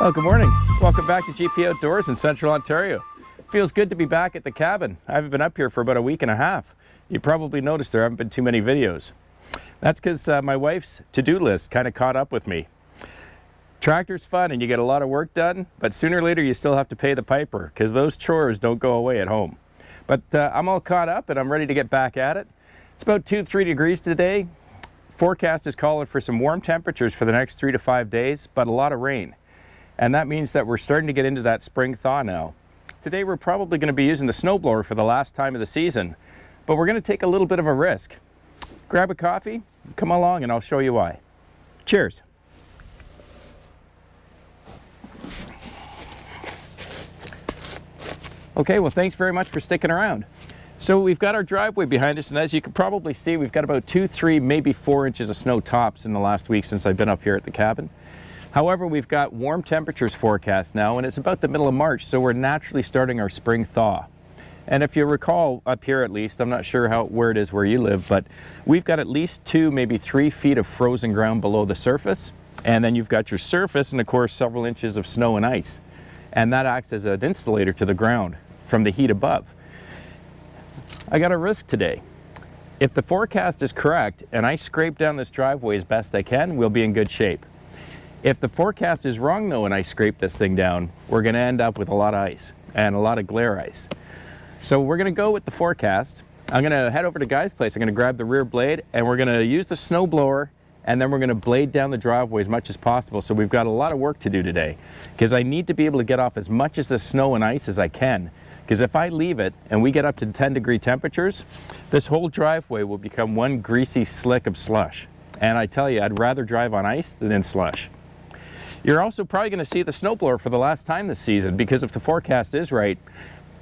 Well, good morning. Welcome back to GP Outdoors in Central Ontario. Feels good to be back at the cabin. I haven't been up here for about a week and a half. You probably noticed there haven't been too many videos. That's because my wife's to-do list kind of caught up with me. Tractor's fun and you get a lot of work done, but sooner or later you still have to pay the piper because those chores don't go away at home. But I'm all caught up and I'm ready to get back at it. It's about 2-3 degrees today. Forecast is calling for some warm temperatures for the next 3 to 5 days, but a lot of rain. And that means that we're starting to get into that spring thaw now. Today we're probably going to be using the snowblower for the last time of the season, but we're going to take a little bit of a risk. Grab a coffee, come along and I'll show you why. Cheers. Okay, well thanks very much for sticking around. So we've got our driveway behind us, and as you can probably see, we've got about 2, 3, maybe 4 inches of snow tops in the last week since I've been up here at the cabin. However, we've got warm temperatures forecast now, and it's about the middle of March, so we're naturally starting our spring thaw. And if you recall, up here at least, I'm not sure where it is where you live, but we've got at least 2, maybe 3 feet of frozen ground below the surface, and then you've got your surface and of course several inches of snow and ice. And that acts as an insulator to the ground from the heat above. I got a risk today. If the forecast is correct and I scrape down this driveway as best I can, we'll be in good shape. If the forecast is wrong though and I scrape this thing down, we're going to end up with a lot of ice and a lot of glare ice. So we're going to go with the forecast. I'm going to head over to Guy's place. I'm going to grab the rear blade and we're going to use the snow blower, and then we're going to blade down the driveway as much as possible. So we've got a lot of work to do today because I need to be able to get off as much of the snow and ice as I can. Because if I leave it and we get up to 10-degree temperatures, this whole driveway will become one greasy slick of slush. And I tell you, I'd rather drive on ice than in slush. You're also probably going to see the snowblower for the last time this season, because if the forecast is right,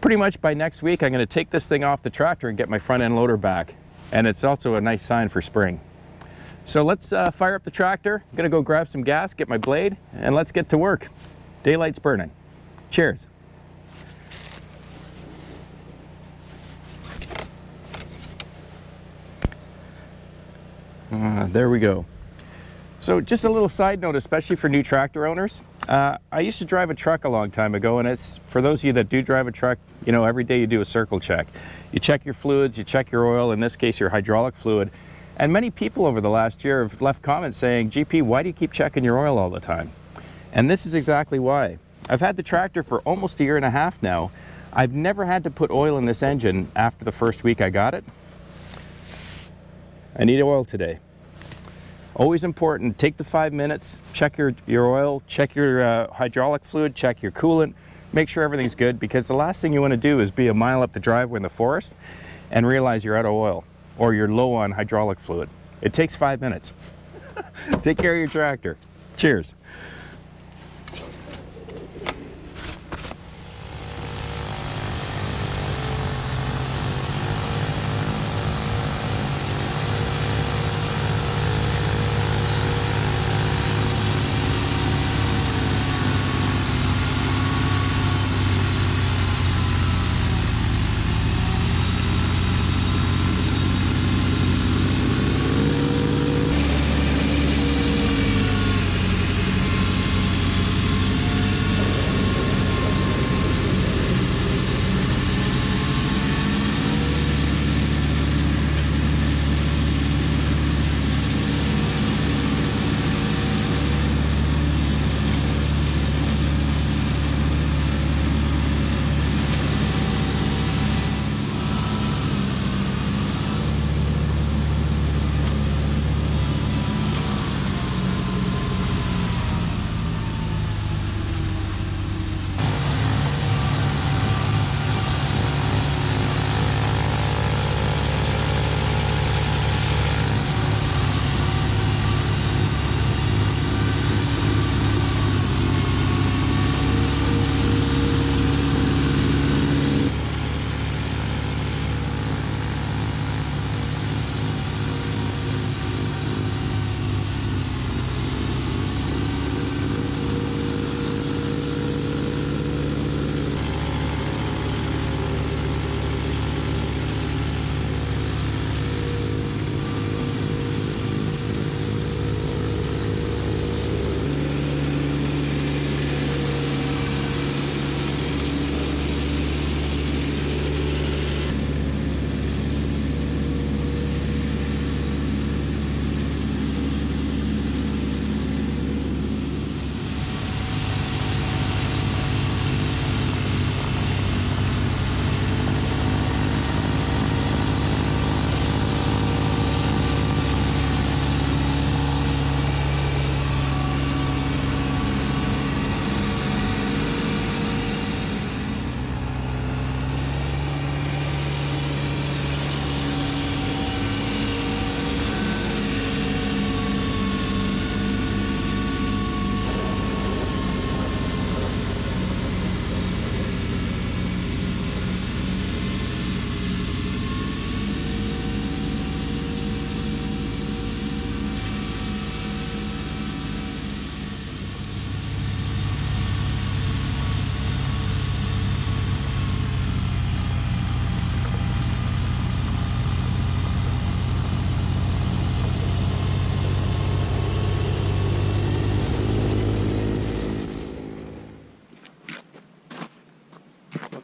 pretty much by next week I'm going to take this thing off the tractor and get my front end loader back. And it's also a nice sign for spring. So let's fire up the tractor. I'm going to go grab some gas, get my blade, and let's get to work. Daylight's burning. Cheers. There we go. So just a little side note, especially for new tractor owners. I used to drive a truck a long time ago, and it's for those of you that do drive a truck, you know, every day you do a circle check. You check your fluids, you check your oil, in this case your hydraulic fluid. And many people over the last year have left comments saying, GP, why do you keep checking your oil all the time? And this is exactly why. I've had the tractor for almost 1.5 years now. I've never had to put oil in this engine after the first week I got it. I need oil today. Always important, take the 5 minutes, check your oil, check your hydraulic fluid, check your coolant, make sure everything's good, because the last thing you want to do is be a mile up the driveway in the forest and realize you're out of oil or you're low on hydraulic fluid. It takes 5 minutes. Take care of your tractor. Cheers.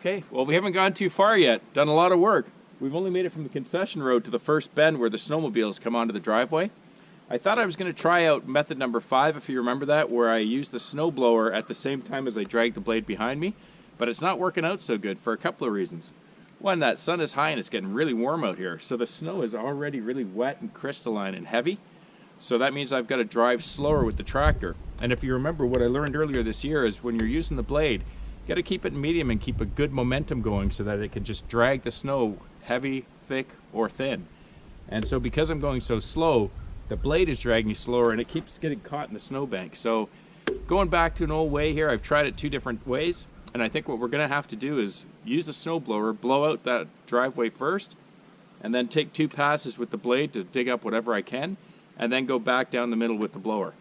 Okay, well, we haven't gone too far yet. Done a lot of work. We've only made it from the concession road to the first bend where the snowmobiles come onto the driveway. I thought I was going to try out method number 5, if you remember that, where I use the snowblower at the same time as I drag the blade behind me, but it's not working out so good for a couple of reasons. One, that sun is high and it's getting really warm out here, so the snow is already really wet and crystalline and heavy, so that means I've got to drive slower with the tractor. And if you remember what I learned earlier this year is when you're using the blade, you got to keep it medium and keep a good momentum going so that it can just drag the snow heavy, thick, or thin. And so because I'm going so slow, the blade is dragging slower and it keeps getting caught in the snowbank. So going back to an old way here, I've tried it 2 different ways, and I think what we're going to have to do is use the snowblower, blow out that driveway first, and then take 2 passes with the blade to dig up whatever I can, and then go back down the middle with the blower.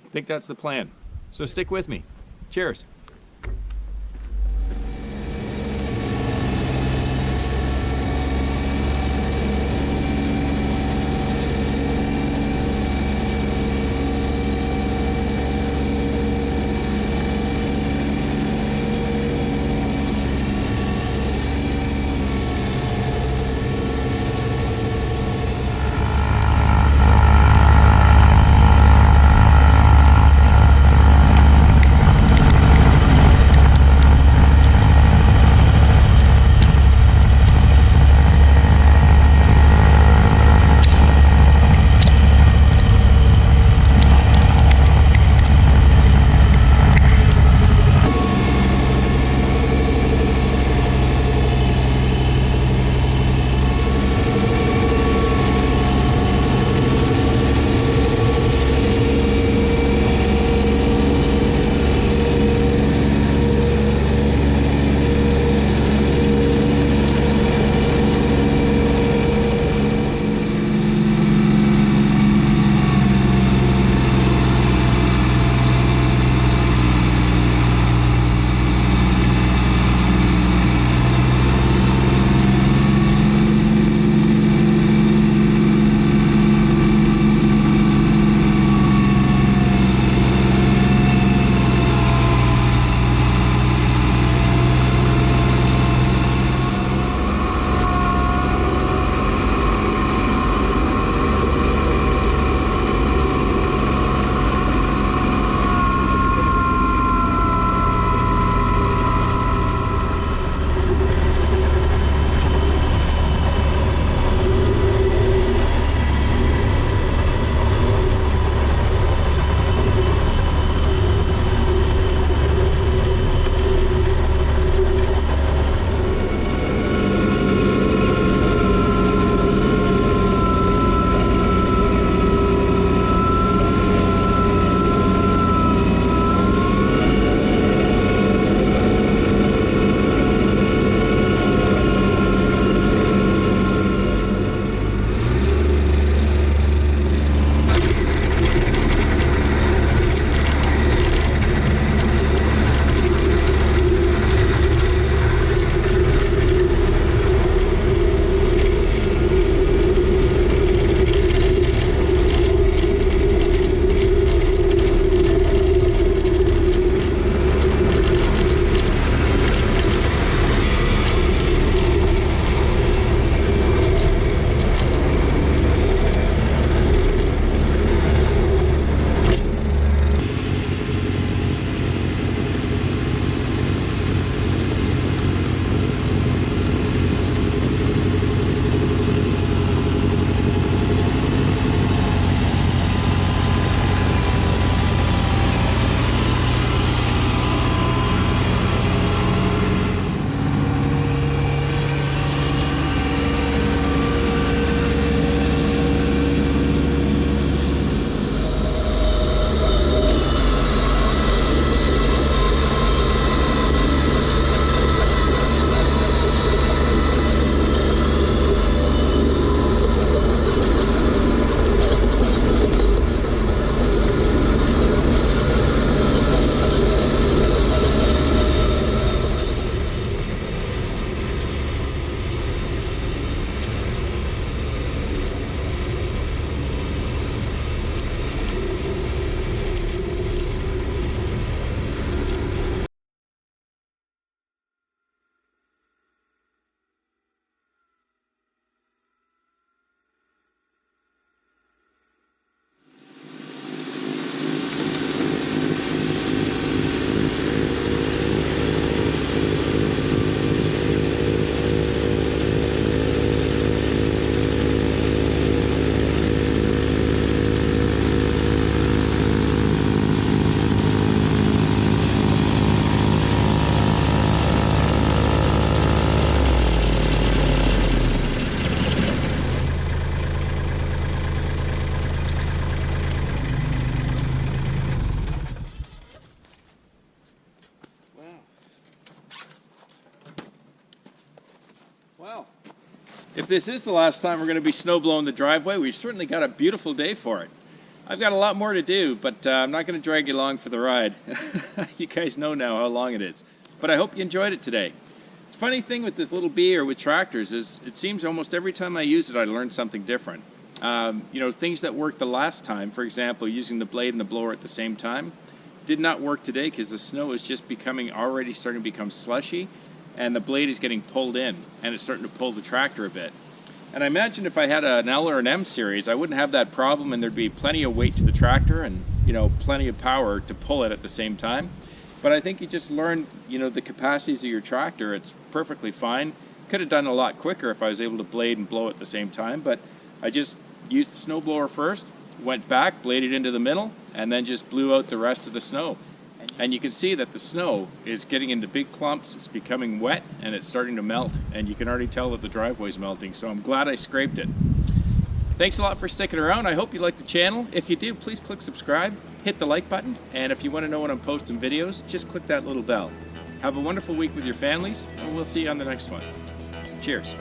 I think that's the plan. So stick with me. Cheers. If this is the last time we're going to be snow blowing the driveway, we've certainly got a beautiful day for it. I've got a lot more to do, but I'm not going to drag you along for the ride. You guys know now how long it is. But I hope you enjoyed it today. The funny thing with this little bee or with tractors is it seems almost every time I use it I learn something different. You know, things that worked the last time, for example, using the blade and the blower at the same time, did not work today because the snow is just already starting to become slushy, and the blade is getting pulled in, and it's starting to pull the tractor a bit. And I imagine if I had an L or an M series, I wouldn't have that problem, and there'd be plenty of weight to the tractor and, you know, plenty of power to pull it at the same time. But I think you just learn, you know, the capacities of your tractor. It's perfectly fine. Could have done a lot quicker if I was able to blade and blow at the same time, but I just used the snowblower first, went back, bladed into the middle, and then just blew out the rest of the snow. And you can see that the snow is getting into big clumps, it's becoming wet, and it's starting to melt. And you can already tell that the driveway's melting, so I'm glad I scraped it. Thanks a lot for sticking around. I hope you like the channel. If you do, please click subscribe, hit the like button, and if you want to know when I'm posting videos, just click that little bell. Have a wonderful week with your families, and we'll see you on the next one. Cheers.